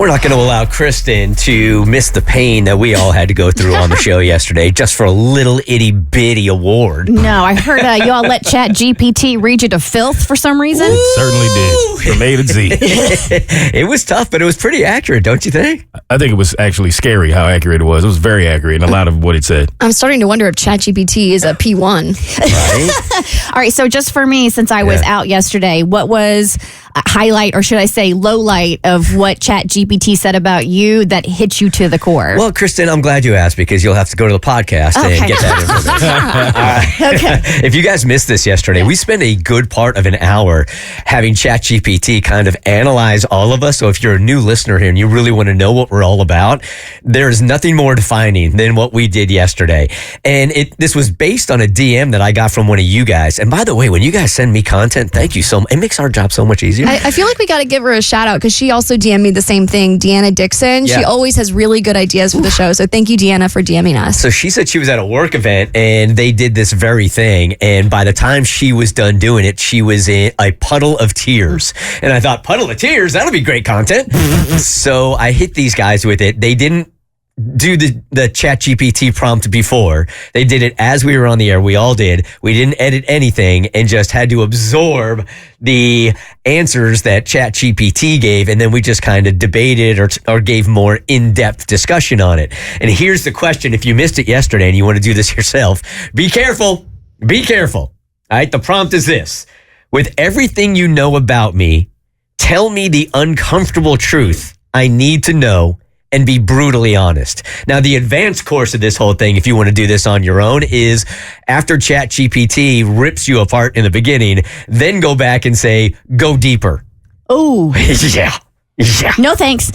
We're not going to allow Kristin to miss the pain that we all had to go through on the show yesterday just for a little itty bitty award. No, I heard y'all let ChatGPT read you to filth for some reason. It certainly did. From A to Z. It was tough, but it was pretty accurate, don't you think? I think it was actually scary how accurate it was. It was very accurate in a lot of what it said. I'm starting to wonder if ChatGPT is a P1. Right? All right, so just for me, since I was out yesterday, what was a highlight, or should I say low light, of what ChatGPT said about you that hit you to the core? Well, Kristin, I'm glad you asked because you'll have to go to the podcast and get that information. Okay. If you guys missed this yesterday, we spent a good part of an hour having ChatGPT kind of analyze all of us. So if you're a new listener here and you really want to know what we're all about, there's nothing more defining than what we did yesterday. And this was based on a DM that I got from one of you guys. And by the way, when you guys send me content, thank you so much. It makes our job so much easier. I feel like we got to give her a shout out because she also DM'd me the same thing. Deanna Dixon. Yeah. She always has really good ideas for the show. So thank you, Deanna, for DMing us. So she said she was at a work event and they did this very thing. And by the time she was done doing it, she was in a puddle of tears. And I thought, puddle of tears? That'll be great content. So I hit these guys with it. They didn't do the ChatGPT prompt before. They did it as we were on the air. We all did. We didn't edit anything and just had to absorb the answers that ChatGPT gave. And then we just kind of debated or gave more in-depth discussion on it. And here's the question. If you missed it yesterday and you want to do this yourself, be careful. Be careful. All right. The prompt is this. With everything you know about me, tell me the uncomfortable truth I need to know and be brutally honest. Now, the advanced course of this whole thing, if you want to do this on your own, is after ChatGPT rips you apart in the beginning, then go back and say, go deeper. Oh. Yeah. No thanks.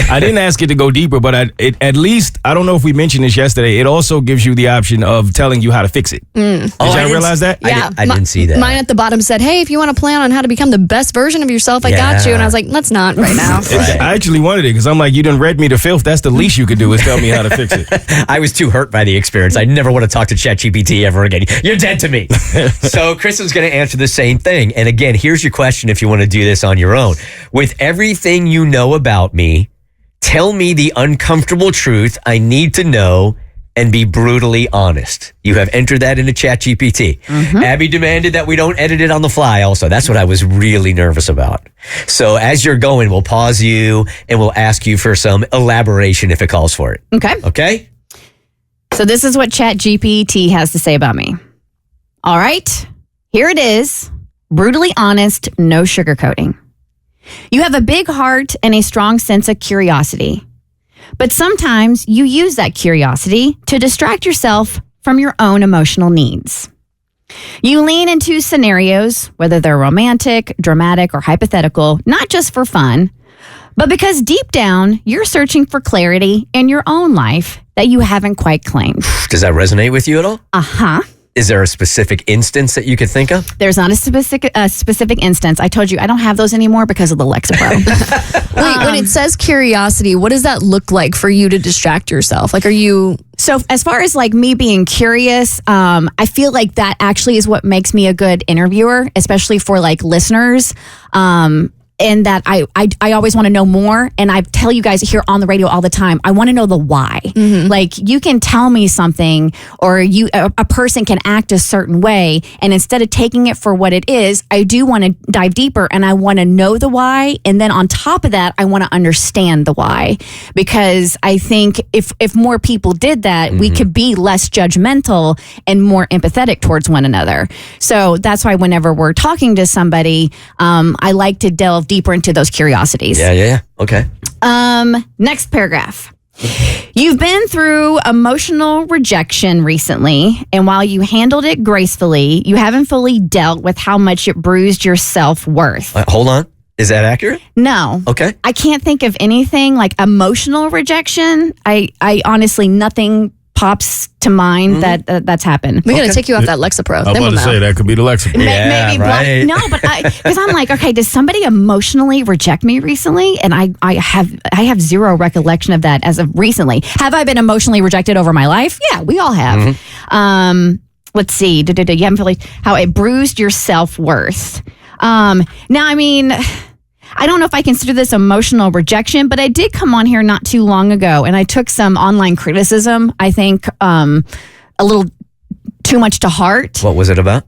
I didn't ask it to go deeper, but at least, I don't know if we mentioned this yesterday, it also gives you the option of telling you how to fix it. Did y'all realize that? Yeah, I didn't see that. Mine at the bottom said, hey, if you want to plan on how to become the best version of yourself, I got you. And I was like, let's not right now. Right. I actually wanted it because I'm like, you done read me to filth. That's the least you could do is tell me how to fix it. I was too hurt by the experience. I never want to talk to ChatGPT ever again. You're dead to me. So Kristen's going to answer the same thing. And again, here's your question if you want to do this on your own. With everything you know about me, tell me the uncomfortable truth I need to know and be brutally honest. You have entered that into ChatGPT. Abby demanded that we don't edit it on the fly also. That's what I was really nervous about. So as you're going, we'll pause you and we'll ask you for some elaboration if it calls for it. Okay. Okay? So this is what ChatGPT has to say about me. All right. Here it is. Brutally honest, no sugarcoating. You have a big heart and a strong sense of curiosity. But sometimes you use that curiosity to distract yourself from your own emotional needs. You lean into scenarios, whether they're romantic, dramatic, or hypothetical, not just for fun, but because deep down, you're searching for clarity in your own life that you haven't quite claimed. Does that resonate with you at all? Uh-huh. Is there a specific instance that you could think of? There's not a specific instance. I told you I don't have those anymore because of the Lexapro. Wait, when it says curiosity, what does that look like for you to distract yourself? Like, are you... So as far as like me being curious, I feel like that actually is what makes me a good interviewer, especially for like listeners. And that I always want to know more. And I tell you guys here on the radio all the time, I want to know the why. Like you can tell me something or a person can act a certain way. And instead of taking it for what it is, I do want to dive deeper and I want to know the why. And then on top of that, I want to understand the why. Because I think if more people did that, we could be less judgmental and more empathetic towards one another. So that's why whenever we're talking to somebody, I like to delve deeper into those curiosities. Yeah. Okay. Next paragraph. You've been through emotional rejection recently, and while you handled it gracefully, you haven't fully dealt with how much it bruised your self-worth. Hold on. Is that accurate? No. Okay. I can't think of anything like emotional rejection. I honestly, nothing pops to mind that's happened. We got to take you off that Lexapro. I'm about to say that could be the Lexapro. Yeah, right. No, but because I'm like, okay, does somebody emotionally reject me recently? And I have zero recollection of that as of recently. Have I been emotionally rejected over my life? Yeah, we all have. Let's see. You haven't really how it bruised your self-worth. Now, I mean, I don't know if I consider this emotional rejection, but I did come on here not too long ago and I took some online criticism, I think a little too much to heart. What was it about?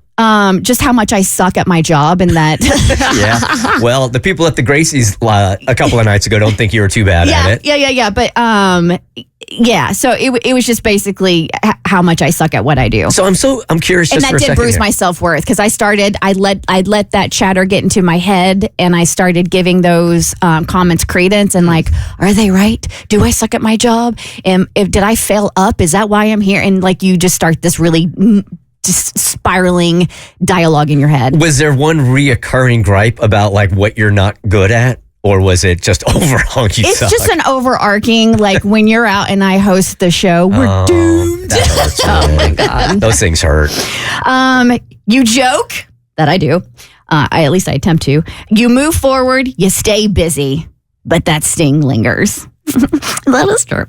Just how much I suck at my job and that. Yeah. Well, the people at the Gracie's a couple of nights ago don't think you were too bad at it. Yeah. But yeah. So it was just basically how much I suck at what I do. So I'm curious. And just for that a did second bruise here. my self-worth because I let that chatter get into my head and I started giving those comments credence and like, are they right? Do I suck at my job? And did I fail up? Is that why I'm here? And like you just start this really just spiraling dialogue in your head. Was there one reoccurring gripe about like what you're not good at? Or was it just overall you It's suck? just an overarching, like when you're out and I host the show, we're doomed. That hurts, Oh my God. Those things hurt. You joke, that I do. At least I attempt to. You move forward, you stay busy, but that sting lingers. That is true.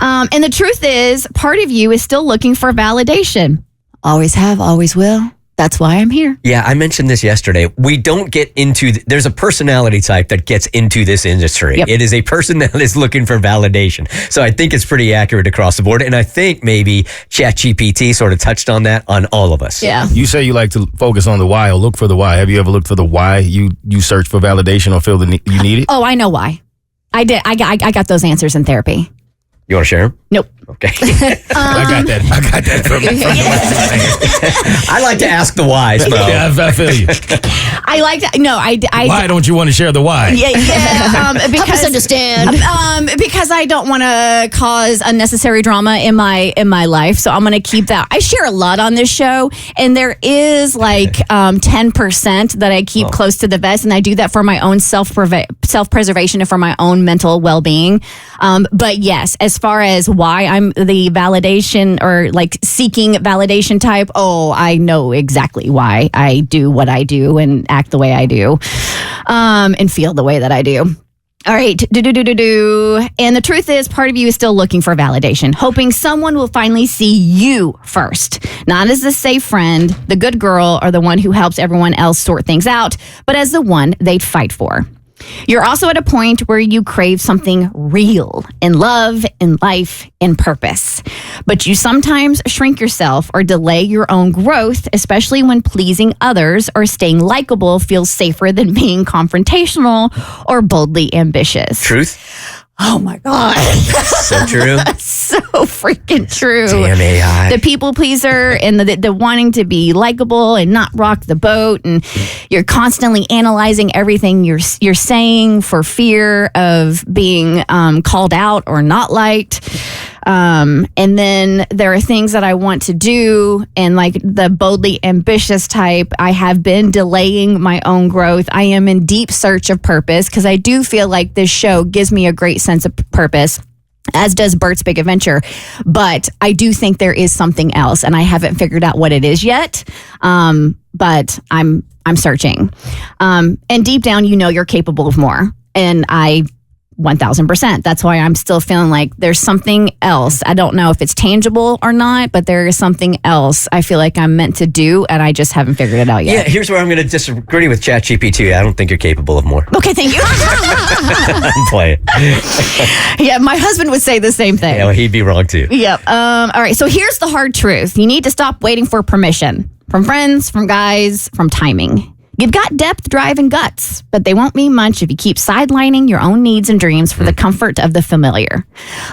And the truth is, part of you is still looking for validation. Always have, always will. That's why I'm here. Yeah, I mentioned this yesterday. We don't get into, there's a personality type that gets into this industry. Yep. It is a person that is looking for validation. So I think it's pretty accurate across the board. And I think maybe ChatGPT sort of touched on that on all of us. Yeah. You say you like to focus on the why or look for the why. Have you ever looked for the why you search for validation or feel you need it? Oh, I know why. I did. I got those answers in therapy. You want to share them? Nope. Okay. I got that from I like to ask the whys, bro. Yeah, I feel you. I like to. No, I. Why don't you want to share the why? Yeah. Help Because us understand. because I don't want to cause unnecessary drama in my life, so I'm going to keep that. I share a lot on this show, and there is like 10% that I keep close to the vest, and I do that for my own self-preservation and for my own mental well-being. But yes, as far as why I'm the validation or like seeking validation type, I know exactly why I do what I do and act the way I do, and feel the way that I do. All right. And the truth is, part of you is still looking for validation, hoping someone will finally see you first, not as the safe friend, the good girl, or the one who helps everyone else sort things out, but as the one they'd fight for. You're also at a point where you crave something real in love, in life, in purpose. But you sometimes shrink yourself or delay your own growth, especially when pleasing others or staying likable feels safer than being confrontational or boldly ambitious. Truth? Oh my God. So true. So freaking true. Damn AI. The people pleaser and the wanting to be likable and not rock the boat, and you're constantly analyzing everything you're saying for fear of being called out or not liked. And then there are things that I want to do, and like the boldly ambitious type, I have been delaying my own growth. I am in deep search of purpose because I do feel like this show gives me a great sense of purpose, as does Bert's Big Adventure. But I do think there is something else, and I haven't figured out what it is yet. But I'm searching. And deep down, you know you're capable of more. And I 1000%. That's why I'm still feeling like there's something else. I don't know if it's tangible or not, but there is something else I feel like I'm meant to do, and I just haven't figured it out yet. Yeah, here's where I'm going to disagree with ChatGPT. I don't think you're capable of more. Okay, thank you. I'm playing. Yeah, my husband would say the same thing. Yeah, well, he'd be wrong too. Yep. All right. So here's the hard truth. You need to stop waiting for permission from friends, from guys, from timing. You've got depth, drive, and guts, but they won't mean much if you keep sidelining your own needs and dreams for the comfort of the familiar.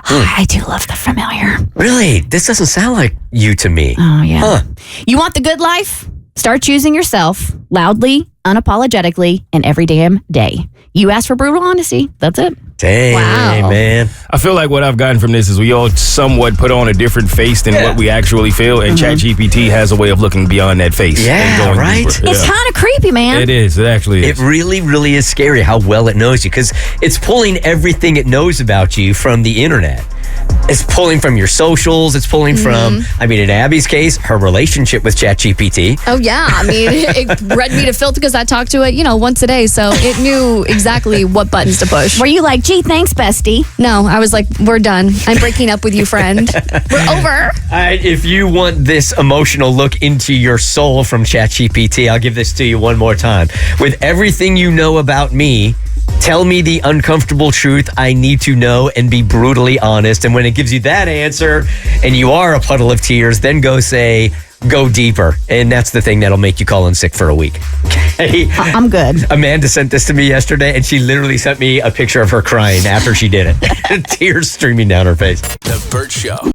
I do love the familiar. Really? This doesn't sound like you to me. Oh, yeah. Huh. You want the good life? Start choosing yourself loudly, unapologetically, and every damn day. You ask for brutal honesty. That's it. Dang, Wow. man. I feel like what I've gotten from this is we all somewhat put on a different face than what we actually feel, and ChatGPT has a way of looking beyond that face. Yeah, and going right? deeper. It's Yeah. kind of creepy, man. It is. It actually It is. really, really is scary how well it knows you, because it's pulling everything it knows about you from the internet. It's pulling from your socials. It's pulling from, I mean, in Abby's case, her relationship with ChatGPT. Oh, yeah. I mean, it read me to filth because I talk to it, once a day. So it knew exactly what buttons to push. Were you like, gee, thanks, bestie? No, I was like, we're done. I'm breaking up with you, friend. We're over. If you want this emotional look into your soul from ChatGPT, I'll give this to you one more time. With everything you know about me, tell me the uncomfortable truth I need to know and be brutally honest. And when it gives you that answer and you are a puddle of tears, then go deeper. And that's the thing that'll make you call in sick for a week. Okay? I'm good. Amanda sent this to me yesterday, and she literally sent me a picture of her crying after she did it. Tears streaming down her face. The Bert Show.